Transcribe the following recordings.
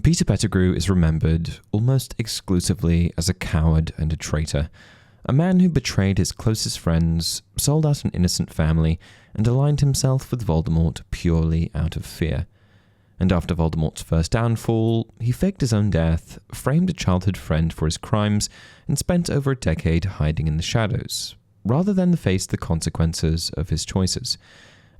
Peter Pettigrew is remembered almost exclusively as a coward and a traitor, a man who betrayed his closest friends, sold out an innocent family, and aligned himself with Voldemort purely out of fear. And after Voldemort's first downfall, he faked his own death, framed a childhood friend for his crimes, and spent over a decade hiding in the shadows, rather than face the consequences of his choices.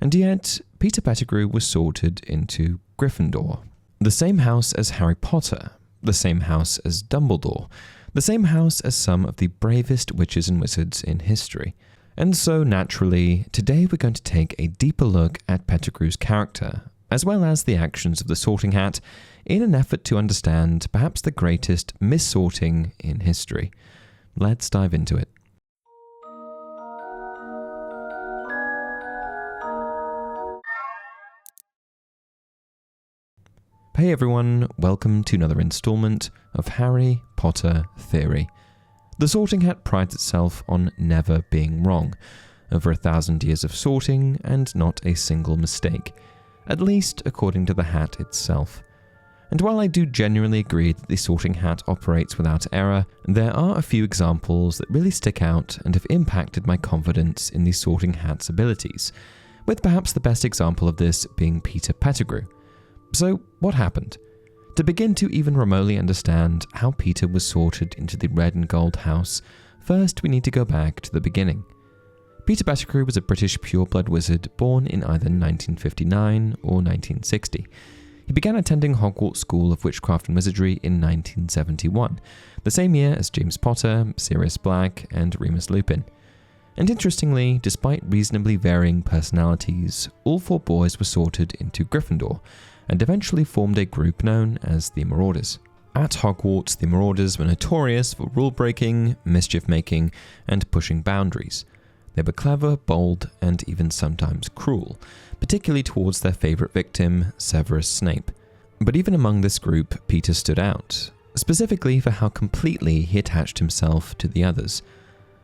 And yet, Peter Pettigrew was sorted into Gryffindor, the same house as Harry Potter, the same house as Dumbledore, the same house as some of the bravest witches and wizards in history. And so, naturally, today we're going to take a deeper look at Pettigrew's character, as well as the actions of the Sorting Hat, in an effort to understand perhaps the greatest mis-sorting in history. Let's dive into it. Hey everyone, welcome to another installment of Harry Potter Theory. The Sorting Hat prides itself on never being wrong. Over 1,000 years of sorting and not a single mistake, at least according to the hat itself. And while I do genuinely agree that the Sorting Hat operates without error, there are a few examples that really stick out and have impacted my confidence in the Sorting Hat's abilities, with perhaps the best example of this being Peter Pettigrew. So, what happened? To begin to even remotely understand how Peter was sorted into the red and gold house, first we need to go back to the beginning. Peter Pettigrew was a British pureblood wizard born in either 1959 or 1960. He began attending Hogwarts School of Witchcraft and Wizardry in 1971, the same year as James Potter, Sirius Black, and Remus Lupin. And interestingly, despite reasonably varying personalities, all four boys were sorted into Gryffindor, and eventually formed a group known as the Marauders. At Hogwarts, the Marauders were notorious for rule-breaking, mischief-making, and pushing boundaries. They were clever, bold, and even sometimes cruel, particularly towards their favourite victim, Severus Snape. But even among this group, Peter stood out, specifically for how completely he attached himself to the others.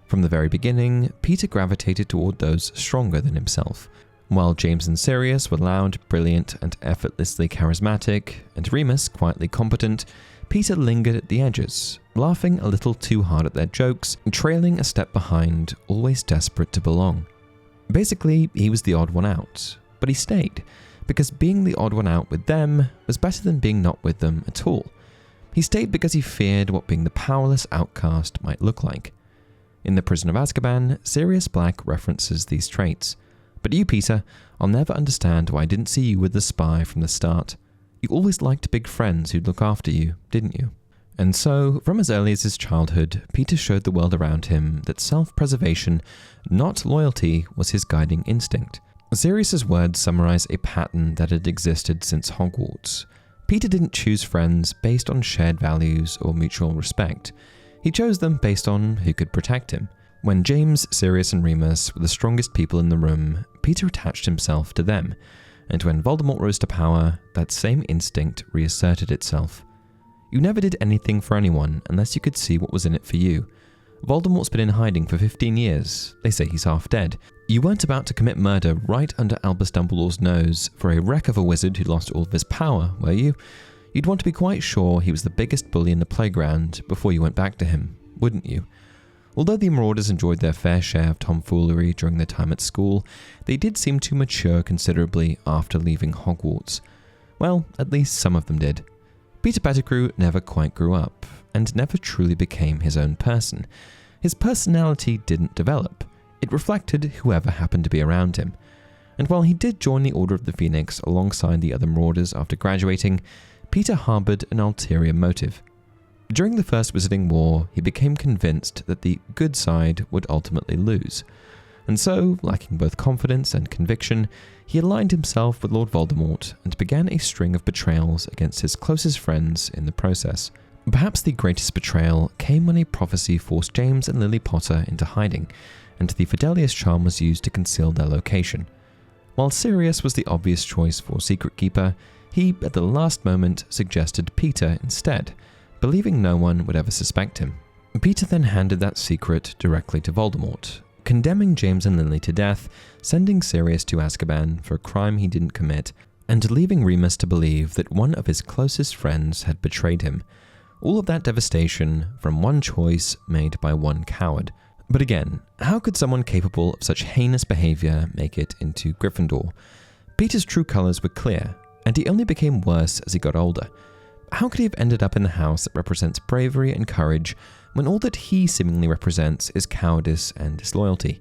From the very beginning, Peter gravitated toward those stronger than himself. While James and Sirius were loud, brilliant, and effortlessly charismatic, and Remus quietly competent, Peter lingered at the edges, laughing a little too hard at their jokes, trailing a step behind, always desperate to belong. Basically, he was the odd one out, but he stayed, because being the odd one out with them was better than being not with them at all. He stayed because he feared what being the powerless outcast might look like. In The Prison of Azkaban, Sirius Black references these traits. But you, Peter, I'll never understand why I didn't see you with the spy from the start. You always liked big friends who'd look after you, didn't you? And so, from as early as his childhood, Peter showed the world around him that self-preservation, not loyalty, was his guiding instinct. Sirius's words summarize a pattern that had existed since Hogwarts. Peter didn't choose friends based on shared values or mutual respect. He chose them based on who could protect him. When James, Sirius, and Remus were the strongest people in the room, Peter attached himself to them, and when Voldemort rose to power, that same instinct reasserted itself. You never did anything for anyone unless you could see what was in it for you. Voldemort's been in hiding for 15 years, they say he's half dead. You weren't about to commit murder right under Albus Dumbledore's nose for a wreck of a wizard who lost all of his power, were you? You'd want to be quite sure he was the biggest bully in the playground before you went back to him, wouldn't you? Although the Marauders enjoyed their fair share of tomfoolery during their time at school, they did seem to mature considerably after leaving Hogwarts. Well, at least some of them did. Peter Pettigrew never quite grew up, and never truly became his own person. His personality didn't develop. It reflected whoever happened to be around him. And while he did join the Order of the Phoenix alongside the other Marauders after graduating, Peter harboured an ulterior motive. During the First Wizarding War, he became convinced that the good side would ultimately lose. And so, lacking both confidence and conviction, he aligned himself with Lord Voldemort and began a string of betrayals against his closest friends in the process. Perhaps the greatest betrayal came when a prophecy forced James and Lily Potter into hiding, and the Fidelius charm was used to conceal their location. While Sirius was the obvious choice for Secret Keeper, he, at the last moment, suggested Peter instead, believing no one would ever suspect him. Peter then handed that secret directly to Voldemort, condemning James and Lily to death, sending Sirius to Azkaban for a crime he didn't commit, and leaving Remus to believe that one of his closest friends had betrayed him. All of that devastation from one choice made by one coward. But again, how could someone capable of such heinous behavior make it into Gryffindor? Peter's true colors were clear, and he only became worse as he got older. How could he have ended up in the house that represents bravery and courage when all that he seemingly represents is cowardice and disloyalty?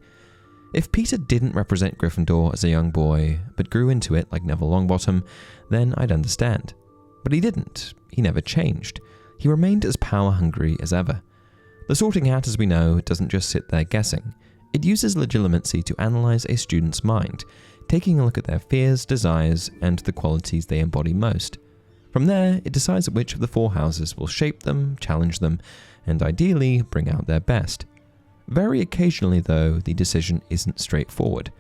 If Peter didn't represent Gryffindor as a young boy, but grew into it like Neville Longbottom, then I'd understand. But he didn't. He never changed. He remained as power-hungry as ever. The Sorting Hat, as we know, doesn't just sit there guessing. It uses legitimacy to analyze a student's mind, taking a look at their fears, desires, and the qualities they embody most. From there, it decides which of the 4 houses will shape them, challenge them, and ideally bring out their best. Very occasionally, though, the decision isn't straightforward.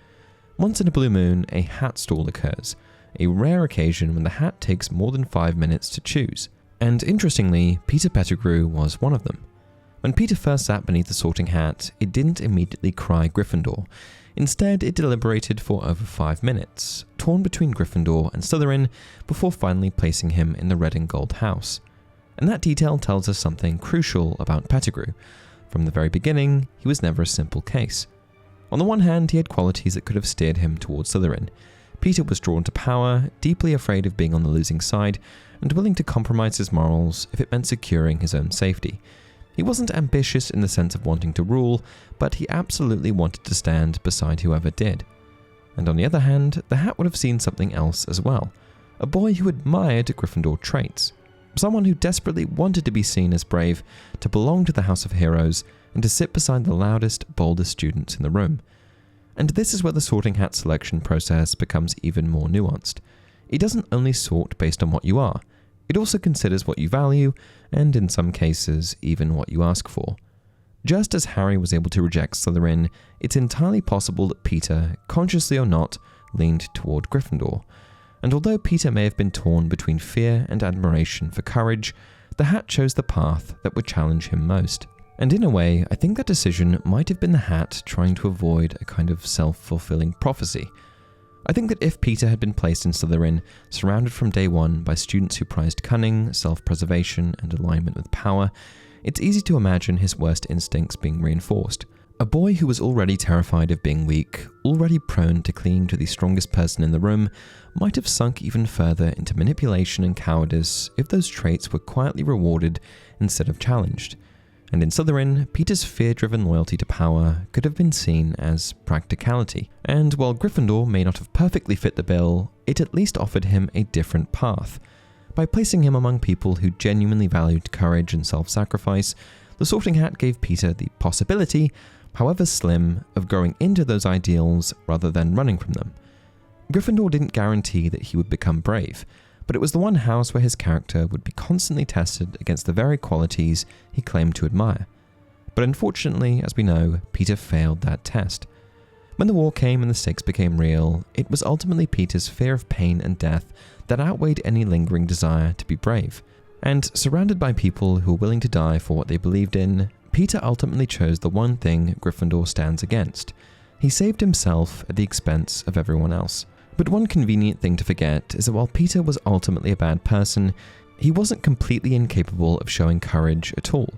Once in a blue moon, a hat stall occurs, a rare occasion when the hat takes more than 5 minutes to choose. And interestingly, Peter Pettigrew was one of them. When Peter first sat beneath the Sorting Hat, it didn't immediately cry Gryffindor. Instead, it deliberated for over 5 minutes, torn between Gryffindor and Slytherin, before finally placing him in the red and gold house. And that detail tells us something crucial about Pettigrew. From the very beginning, he was never a simple case. On the one hand, he had qualities that could have steered him towards Slytherin. Peter was drawn to power, deeply afraid of being on the losing side, and willing to compromise his morals if it meant securing his own safety. He wasn't ambitious in the sense of wanting to rule, but he absolutely wanted to stand beside whoever did. And on the other hand, the Hat would have seen something else as well. A boy who admired Gryffindor traits. Someone who desperately wanted to be seen as brave, to belong to the House of Heroes, and to sit beside the loudest, boldest students in the room. And this is where the Sorting Hat selection process becomes even more nuanced. It doesn't only sort based on what you are, it also considers what you value, and in some cases, even what you ask for. Just as Harry was able to reject Slytherin, it's entirely possible that Peter, consciously or not, leaned toward Gryffindor. And although Peter may have been torn between fear and admiration for courage, the Hat chose the path that would challenge him most. And in a way, I think that decision might have been the Hat trying to avoid a kind of self-fulfilling prophecy. I think that if Peter had been placed in Slytherin, surrounded from day one by students who prized cunning, self-preservation, and alignment with power, it's easy to imagine his worst instincts being reinforced. A boy who was already terrified of being weak, already prone to clinging to the strongest person in the room, might have sunk even further into manipulation and cowardice if those traits were quietly rewarded instead of challenged. And in Slytherin, Peter's fear-driven loyalty to power could have been seen as practicality. And while Gryffindor may not have perfectly fit the bill, it at least offered him a different path. By placing him among people who genuinely valued courage and self-sacrifice, the Sorting Hat gave Peter the possibility, however slim, of growing into those ideals rather than running from them. Gryffindor didn't guarantee that he would become brave, but it was the one house where his character would be constantly tested against the very qualities he claimed to admire. But unfortunately, as we know, Peter failed that test. When the war came and the stakes became real, it was ultimately Peter's fear of pain and death that outweighed any lingering desire to be brave. And surrounded by people who were willing to die for what they believed in, Peter ultimately chose the one thing Gryffindor stands against. He saved himself at the expense of everyone else. But one convenient thing to forget is that while Peter was ultimately a bad person, he wasn't completely incapable of showing courage at all.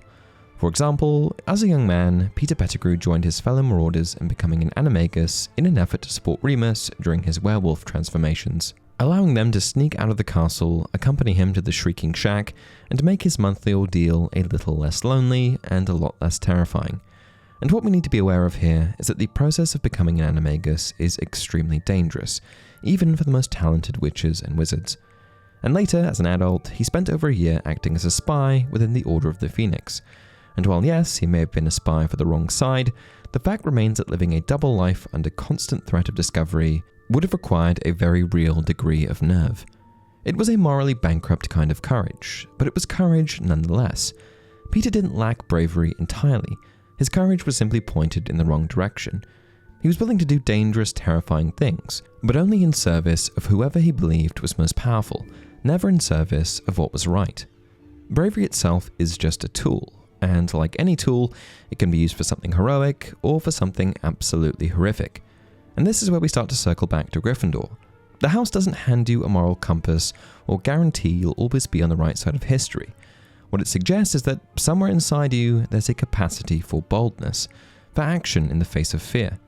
For example, as a young man, Peter Pettigrew joined his fellow marauders in becoming an animagus in an effort to support Remus during his werewolf transformations, allowing them to sneak out of the castle, accompany him to the Shrieking Shack, and make his monthly ordeal a little less lonely and a lot less terrifying. And what we need to be aware of here is that the process of becoming an animagus is extremely dangerous, even for the most talented witches and wizards. And later, as an adult, he spent over a year acting as a spy within the Order of the Phoenix. And while yes, he may have been a spy for the wrong side, the fact remains that living a double life under constant threat of discovery would have required a very real degree of nerve. It was a morally bankrupt kind of courage, but it was courage nonetheless. Peter didn't lack bravery entirely. His courage was simply pointed in the wrong direction. He was willing to do dangerous, terrifying things, but only in service of whoever he believed was most powerful, never in service of what was right. Bravery itself is just a tool, and like any tool, it can be used for something heroic or for something absolutely horrific. And this is where we start to circle back to Gryffindor. The house doesn't hand you a moral compass or guarantee you'll always be on the right side of history. What it suggests is that somewhere inside you there's a capacity for boldness, for action in the face of fear.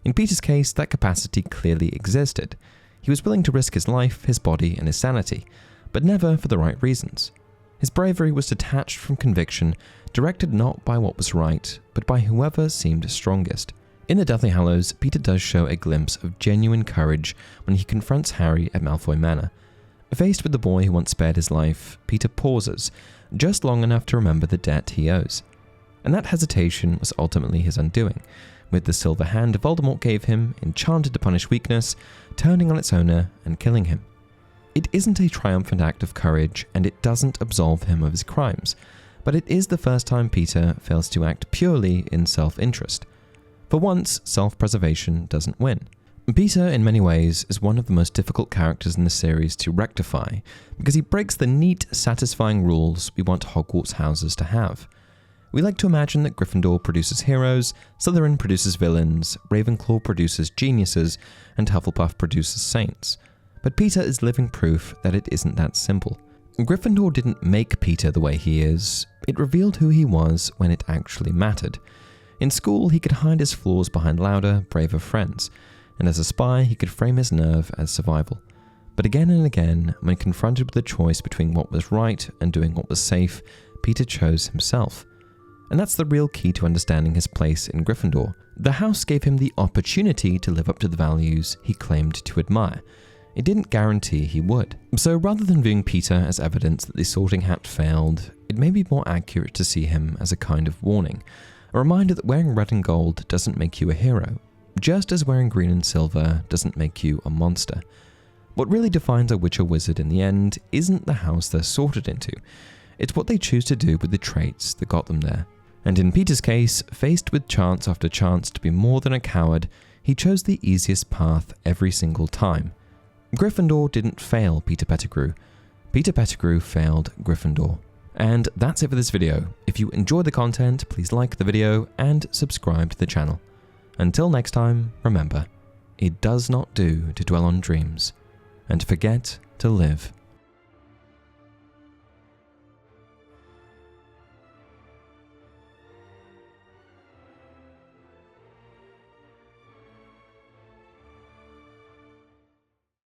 In Peter's case, that capacity clearly existed. He was willing to risk his life, his body, and his sanity, but never for the right reasons. His bravery was detached from conviction, directed not by what was right, but by whoever seemed strongest. In the Deathly Hallows, Peter does show a glimpse of genuine courage when he confronts Harry at Malfoy Manor. Faced with the boy who once spared his life, Peter pauses, just long enough to remember the debt he owes. And that hesitation was ultimately his undoing, with the silver hand Voldemort gave him, enchanted to punish weakness, turning on its owner and killing him. It isn't a triumphant act of courage, and it doesn't absolve him of his crimes, but it is the first time Peter fails to act purely in self-interest. For once, self-preservation doesn't win. Peter, in many ways, is one of the most difficult characters in the series to rectify, because he breaks the neat, satisfying rules we want Hogwarts houses to have. We like to imagine that Gryffindor produces heroes, Slytherin produces villains, Ravenclaw produces geniuses, and Hufflepuff produces saints. But Peter is living proof that it isn't that simple. Gryffindor didn't make Peter the way he is, it revealed who he was when it actually mattered. In school, he could hide his flaws behind louder, braver friends, and as a spy, he could frame his nerve as survival. But again and again, when confronted with the choice between what was right and doing what was safe, Peter chose himself. And that's the real key to understanding his place in Gryffindor. The house gave him the opportunity to live up to the values he claimed to admire. It didn't guarantee he would. So rather than viewing Peter as evidence that the sorting hat failed, it may be more accurate to see him as a kind of warning. A reminder that wearing red and gold doesn't make you a hero, just as wearing green and silver doesn't make you a monster. What really defines a witch or wizard in the end isn't the house they're sorted into, it's what they choose to do with the traits that got them there. And in Peter's case, faced with chance after chance to be more than a coward, he chose the easiest path every single time. Gryffindor didn't fail Peter Pettigrew. Peter Pettigrew failed Gryffindor. And that's it for this video. If you enjoyed the content, please like the video and subscribe to the channel. Until next time, remember, it does not do to dwell on dreams and forget to live